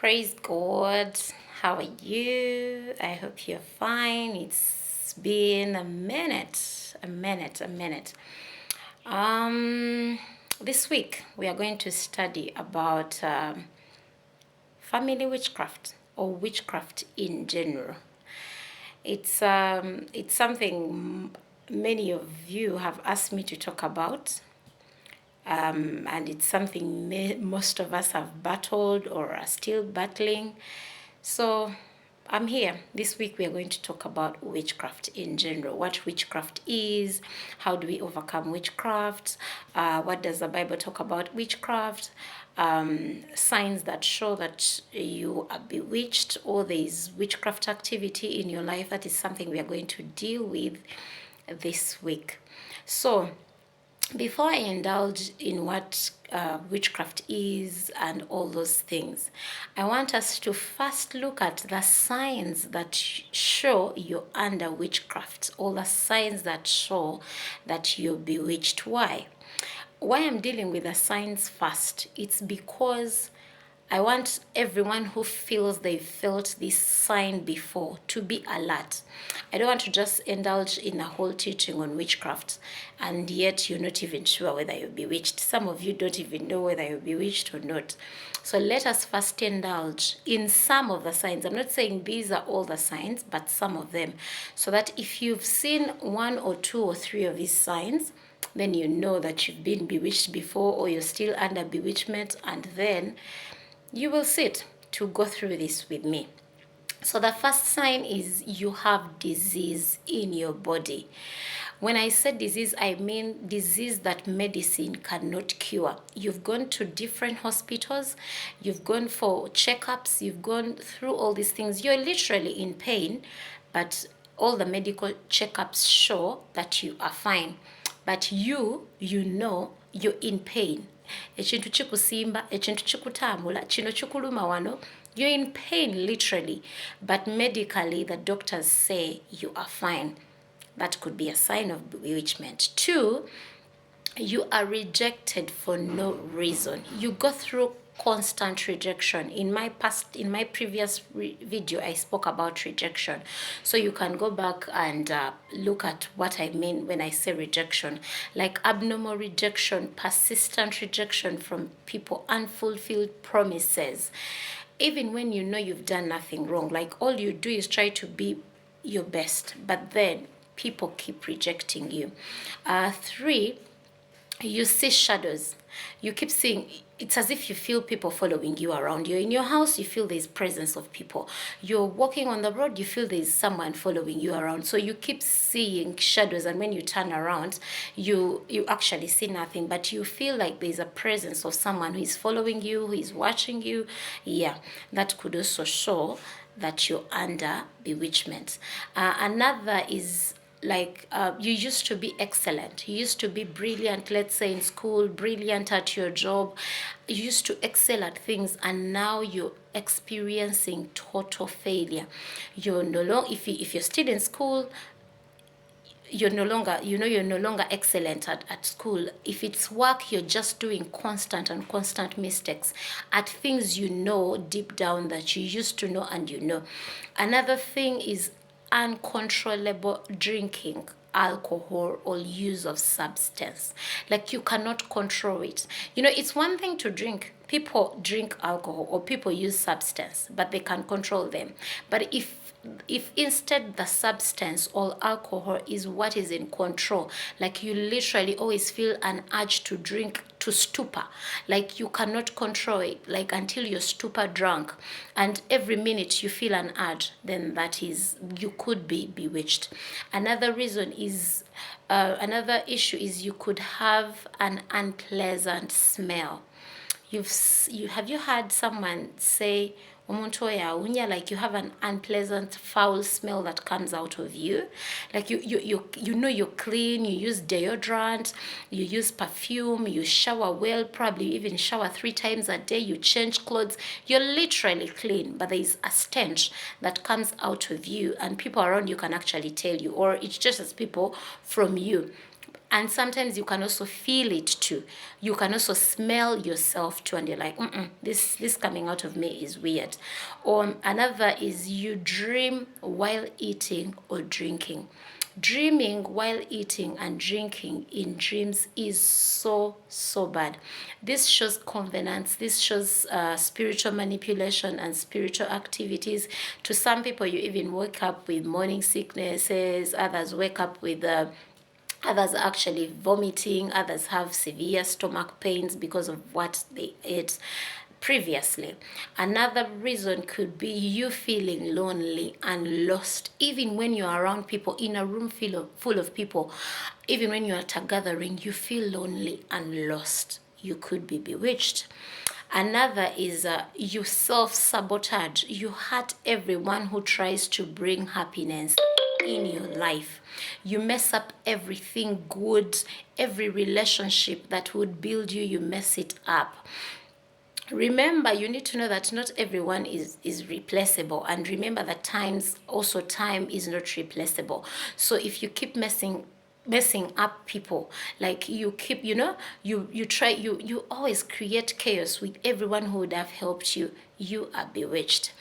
Praise God. How are you? I hope you're fine. It's been a minute. Um, this week we are going to study about family witchcraft or witchcraft in general. It's something many of you have asked me to talk about. And it's something most of us have battled or are still battling. So I'm here. This week we are going to talk about witchcraft in general. What witchcraft is, how do we overcome witchcraft, what does the Bible talk about witchcraft, signs that show that you are bewitched or there is witchcraft activity in your life. That is something we are going to deal with this week. So before I indulge in what witchcraft is and all those things, I want us to first look at the signs that show you're under witchcraft, all the signs that show that you're bewitched. Why? Why I'm dealing with the signs first? It's because I want everyone who feels they felt this sign before to be alert. I don't want to just indulge in a whole teaching on witchcraft and yet you're not even sure whether you're bewitched. Some of you don't even know whether you're bewitched or not. So let us first indulge in some of the signs. I'm not saying these are all the signs, but some of them. So that if you've seen one or two or three of these signs, then you know that you've been bewitched before or you're still under bewitchment, and then you will sit to go through this with me. So the first sign is you have disease in your body. When I say disease, I mean disease that medicine cannot cure. You've gone to different hospitals, you've gone for checkups, you've gone through all these things. You're literally in pain, but all the medical checkups show that you are fine. But you know you're in pain. Ekintu kikusimba, ekintu kikutambula, kino kikuluma wano. You're in pain literally, but medically the doctors say you are fine. That could be a sign of bewitchment. 2, you are rejected for no reason. You go through constant rejection. In my previous video, I spoke about rejection. So you can go back and look at what I mean when I say rejection. Like abnormal rejection, persistent rejection from people, unfulfilled promises. Even when you know you've done nothing wrong, like all you do is try to be your best, but then people keep rejecting you. 3, you see shadows. You keep seeing, it's as if you feel people following you around. You're in your house, you feel there's presence of people. You're walking on the road, you feel there's someone following you around. So you keep seeing shadows, and when you turn around, you actually see nothing, but you feel like there's a presence of someone who is following you, who is watching you. Yeah, that could also show that you're under bewitchment. Another is like you used to be excellent, you used to be brilliant, let's say in school, brilliant at your job, you used to excel at things, and now you're experiencing total failure. You're no longer, if you're still in school, you're no longer excellent at school. If it's work, you're just doing constant mistakes at things you know deep down that you used to know and you know. Another thing is uncontrollable drinking alcohol or use of substance. Like you cannot control it. It's one thing to drink. People drink alcohol or people use substance, but they can control them. But if instead the substance or alcohol is what is in control, like you literally always feel an urge to drink to stupor, like you cannot control it, like until you're stupor drunk, and every minute you feel an urge, then that is, you could be bewitched. Another reason is another issue is you could have an unpleasant smell. Have you heard someone say umuntu oyawunya, like you have an unpleasant foul smell that comes out of you? Like you know you're clean, you use deodorant, you use perfume, you shower well, probably even shower 3 times a day, you change clothes, you're literally clean, but there is a stench that comes out of you, and people around you can actually tell you, or it's just as people from you. And sometimes you can also feel it too. You can also smell yourself too, and you're like, this coming out of me is weird. Or another is you dream while eating or drinking. Dreaming while eating and drinking in dreams is so bad. This shows covenants. This shows spiritual manipulation and spiritual activities. To some people, you even wake up with morning sicknesses. Others wake up with others actually vomiting. Others have severe stomach pains because of what they ate previously. Another reason could be you feeling lonely and lost, even when you're around people in a room full of people. Even when you're at a gathering, you feel lonely and lost. You could be bewitched. Another is you self-sabotage. You hurt everyone who tries to bring happiness in your life. You mess up everything good, every relationship that would build you, you mess it up. Remember, you need to know that not everyone is replaceable, and remember that time is not replaceable. So if you keep messing up people, like you keep, you always create chaos with everyone who would have helped you, you are bewitched.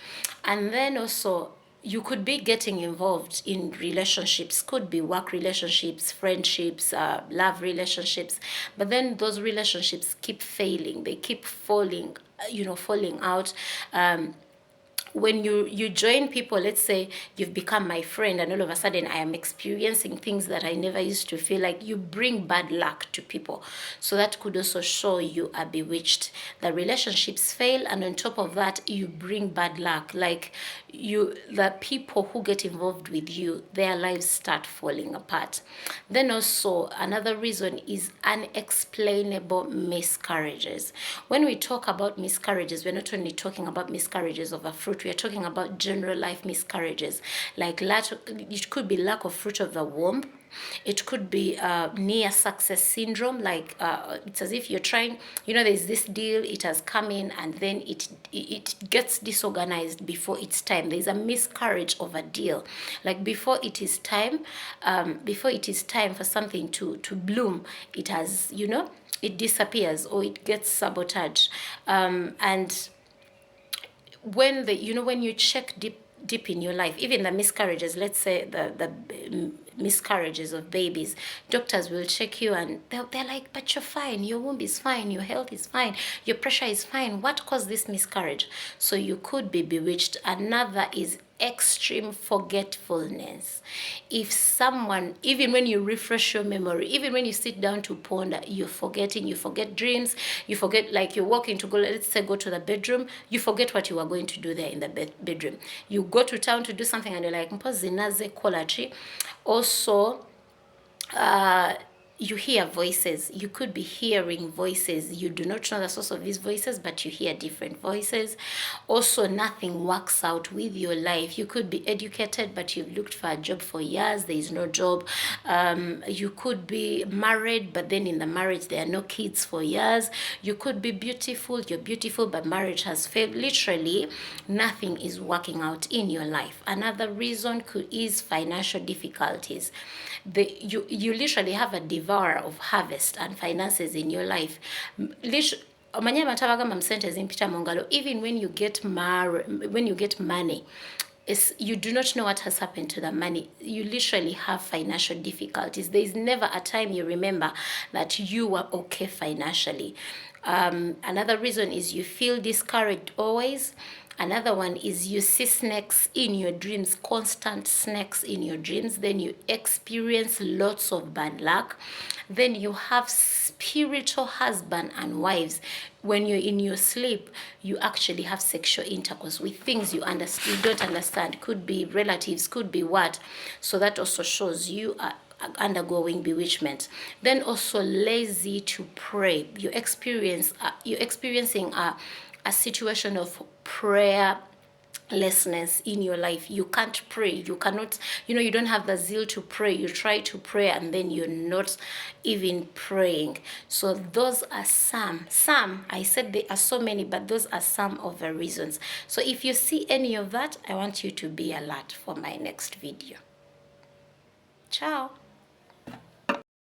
And then also, you could be getting involved in relationships, could be work relationships, friendships, love relationships, but then those relationships keep failing, they keep falling out. When you join people, let's say you've become my friend, and all of a sudden I am experiencing things that I never used to feel, like you bring bad luck to people. So that could also show you are bewitched. The relationships fail, and on top of that, you bring bad luck. Like the people who get involved with you, their lives start falling apart. Then also another reason is unexplainable miscarriages. When we talk about miscarriages, we're not only talking about miscarriages of a fruit, we are talking about general life miscarriages. Like it could be lack of fruit of the womb. It could be near success syndrome, like it's as if you're trying, there's this deal, it has come in, and then it gets disorganized before its time. There's a miscarriage of a deal, like before it is time for something to bloom, it has, it disappears or it gets sabotaged. And when you check deep in your life, even the miscarriages, let's say the miscarriages of babies, doctors will check you and they're like, but you're fine, your womb is fine, your health is fine, your pressure is fine, what caused this miscarriage? So you could be bewitched. Another is extreme forgetfulness. If someone, even when you refresh your memory, even when you sit down to ponder, you're forgetting. You forget dreams, you forget, like you're walking to go, let's say go to the bedroom, you forget what you were going to do there in the bedroom. You go to town to do something and you're like, zinaze kolachi. Also, you hear voices. You could be hearing voices. You do not know the source of these voices, but you hear different voices. Also, nothing works out with your life. You could be educated, but you've looked for a job for years. There is no job. You could be married, but then in the marriage, there are no kids for years. You could be beautiful. You're beautiful, but marriage has failed. Literally, nothing is working out in your life. Another reason is financial difficulties. You literally have a devourer of harvest and finances in your life. Even when you get money, you do not know what has happened to the money. You literally have financial difficulties. There is never a time you remember that you were okay financially. Another reason is you feel discouraged always. Another one is you see snakes in your dreams, constant snakes in your dreams. Then you experience lots of bad luck. Then you have spiritual husband and wives. When you're in your sleep, you actually have sexual intercourse with things you don't understand. Could be relatives, could be what. So that also shows you are undergoing bewitchment. Then also lazy to pray. You're experiencing a situation of prayerlessness in your life. You can't pray. You cannot, you don't have the zeal to pray. You try to pray and then you're not even praying. So those are some. I said there are so many, but those are some of the reasons. So if you see any of that, I want you to be alert for my next video. Ciao.